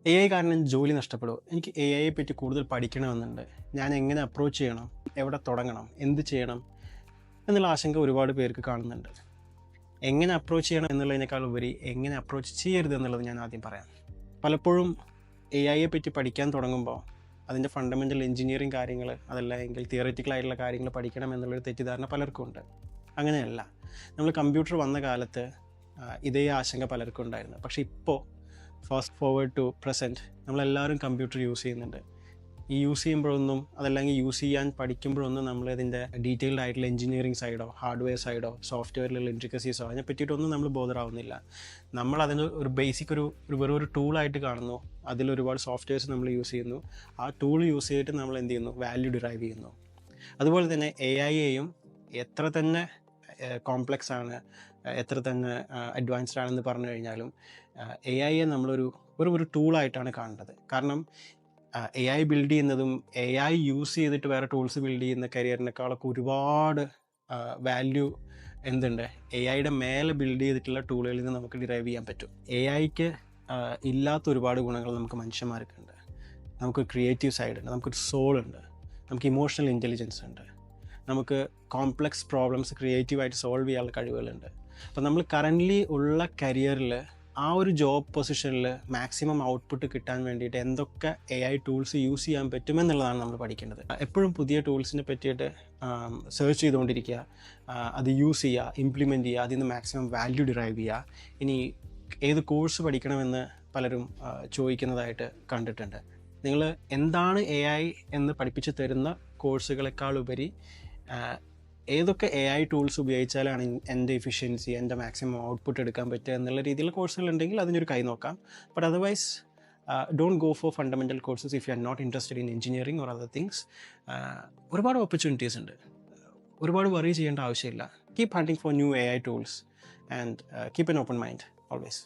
AI കാരണം ജോലി നഷ്ടപ്പെടുമോ? എനിക്ക് AIയെ പറ്റി കൂടുതൽ പഠിക്കണമെന്നുണ്ട്. ഞാൻ എങ്ങനെ അപ്രോച്ച് ചെയ്യണം? എവിടെ തുടങ്ങണം? എന്ത് ചെയ്യണം? എന്നുള്ള ആശങ്ക ഒരുപാട് പേർക്ക് കാണുന്നുണ്ട്. എങ്ങനെ അപ്രോച്ച് ചെയ്യണം എന്നുള്ളതിനേക്കാൾ ഉപരി എങ്ങനെ അപ്രോച്ച് ചെയ്യരുത് എന്നുള്ളത് ഞാൻ ആദ്യം പറയാം. പലപ്പോഴും AIയെ പറ്റി പഠിക്കാൻ തുടങ്ങുമ്പോൾ അതിൻ്റെ ഫണ്ടമെൻ്റൽ എഞ്ചിനീയറിംഗ് കാര്യങ്ങൾ, അതല്ല എങ്കിൽ തിയററ്റിക്കൽ ആയിട്ടുള്ള കാര്യങ്ങൾ പഠിക്കണം എന്നുള്ളൊരു തെറ്റിദ്ധാരണ പലർക്കും ഉണ്ട്. അങ്ങനെയല്ല. നമ്മൾ കമ്പ്യൂട്ടർ വന്ന കാലത്ത് ഇതേ ആശങ്ക പലർക്കും ഉണ്ടായിരുന്നു. പക്ഷേ ഇപ്പോൾ ഫാസ്റ്റ് ഫോർവേഡ് ടു പ്രസൻറ്റ് നമ്മളെല്ലാവരും കമ്പ്യൂട്ടർ യൂസ് ചെയ്യുന്നുണ്ട്. ഈ യൂസ് ചെയ്യുമ്പോഴൊന്നും, അതല്ലെങ്കിൽ യൂസ് ചെയ്യാൻ പഠിക്കുമ്പോഴൊന്നും നമ്മളതിൻ്റെ ഡീറ്റെയിൽഡ് ആയിട്ടുള്ള എഞ്ചിനീയറിംഗ് സൈഡോ ഹാർഡ്വെയർ സൈഡോ സോഫ്റ്റ്വെയറിലുള്ള ഇൻട്രിക്കസീസോ അതിനെ പറ്റിയിട്ടൊന്നും നമ്മൾ ബോധറാവുന്നില്ല. നമ്മൾ അതിന് ഒരു ബേസിക് വെറും ഒരു ടൂളായിട്ട് കാണുന്നു. അതിലൊരുപാട് സോഫ്റ്റ്വെയർസ് നമ്മൾ യൂസ് ചെയ്യുന്നു. ആ ടൂൾ യൂസ് ചെയ്തിട്ട് നമ്മൾ എന്ത് ചെയ്യുന്നു? വാല്യൂ ഡിറൈവ് ചെയ്യുന്നു. അതുപോലെ തന്നെ AIയെയും എത്ര തന്നെ കോംപ്ലക്സ് ആണ്, എത്ര തന്നെ അഡ്വാൻസ്ഡ് ആണെന്ന് പറഞ്ഞു കഴിഞ്ഞാലും AIയെ നമ്മളൊരു ഒരു ടൂളായിട്ടാണ് കാണേണ്ടത്. കാരണം AI ബിൽഡ് ചെയ്യുന്നതും AI യൂസ് ചെയ്തിട്ട് വേറെ ടൂൾസ് ബിൽഡ് ചെയ്യുന്ന കരിയറിനേക്കാളൊക്കെ ഒരുപാട് വാല്യൂ എന്തുണ്ട്? AIയുടെ മേലെ ബിൽഡ് ചെയ്തിട്ടുള്ള ടൂളുകളിൽ നിന്ന് നമുക്ക് ഡിറൈവ് ചെയ്യാൻ പറ്റും. AIക്ക് ഇല്ലാത്ത ഒരുപാട് ഗുണങ്ങൾ നമുക്ക് മനുഷ്യന്മാർക്കുണ്ട്. നമുക്ക് ക്രിയേറ്റീവ് സൈഡ് ഉണ്ട്, നമുക്കൊരു സോൾ ഉണ്ട്, നമുക്ക് ഇമോഷണൽ ഇൻ്റലിജൻസ് ഉണ്ട്, നമുക്ക് കോംപ്ലക്സ് പ്രോബ്ലംസ് ക്രിയേറ്റീവായിട്ട് സോൾവ് ചെയ്യാനുള്ള കഴിവുകളുണ്ട്. അപ്പോൾ നമ്മൾ കറൻ്റ്ലി ഉള്ള കരിയറിൽ ആ ഒരു ജോബ് പൊസിഷനിൽ മാക്സിമം ഔട്ട്പുട്ട് കിട്ടാൻ വേണ്ടിയിട്ട് എന്തൊക്കെ AI ടൂൾസ് യൂസ് ചെയ്യാൻ പറ്റുമെന്നുള്ളതാണ് നമ്മൾ പഠിക്കേണ്ടത്. എപ്പോഴും പുതിയ ടൂൾസിനെ പറ്റിയിട്ട് സെർച്ച് ചെയ്തുകൊണ്ടിരിക്കുക, അത് യൂസ് ചെയ്യുക, ഇംപ്ലിമെൻറ്റ് ചെയ്യുക, അതിൽ നിന്ന് മാക്സിമം വാല്യൂ ഡിറൈവ് ചെയ്യുക. ഇനി ഏത് കോഴ്സ് പഠിക്കണമെന്ന് പലരും ചോദിക്കുന്നതായിട്ട് കണ്ടിട്ടുണ്ട്. നിങ്ങൾ എന്താണ് AI എന്ന് പഠിപ്പിച്ച് തരുന്ന കോഴ്സുകളെക്കാളുപരി ഏതൊക്കെ AI ടൂൾസ് ഉപയോഗിച്ചാലാണ് എൻ്റെ എഫിഷ്യൻസി, എൻ്റെ മാക്സിമം ഔട്ട്പുട്ട് എടുക്കാൻ പറ്റുക എന്നുള്ള രീതിയിലുള്ള കോഴ്സുകളുണ്ടെങ്കിൽ അതിനൊരു കൈ നോക്കാം. But otherwise don't go for fundamental courses if you are not interested in engineering or other things. ഒരുപാട് ഓപ്പർച്യൂണിറ്റീസ് ഉണ്ട്. ഒരുപാട് വറി ചെയ്യേണ്ട ആവശ്യമില്ല. Keep hunting for new AI tools and keep an open mind always.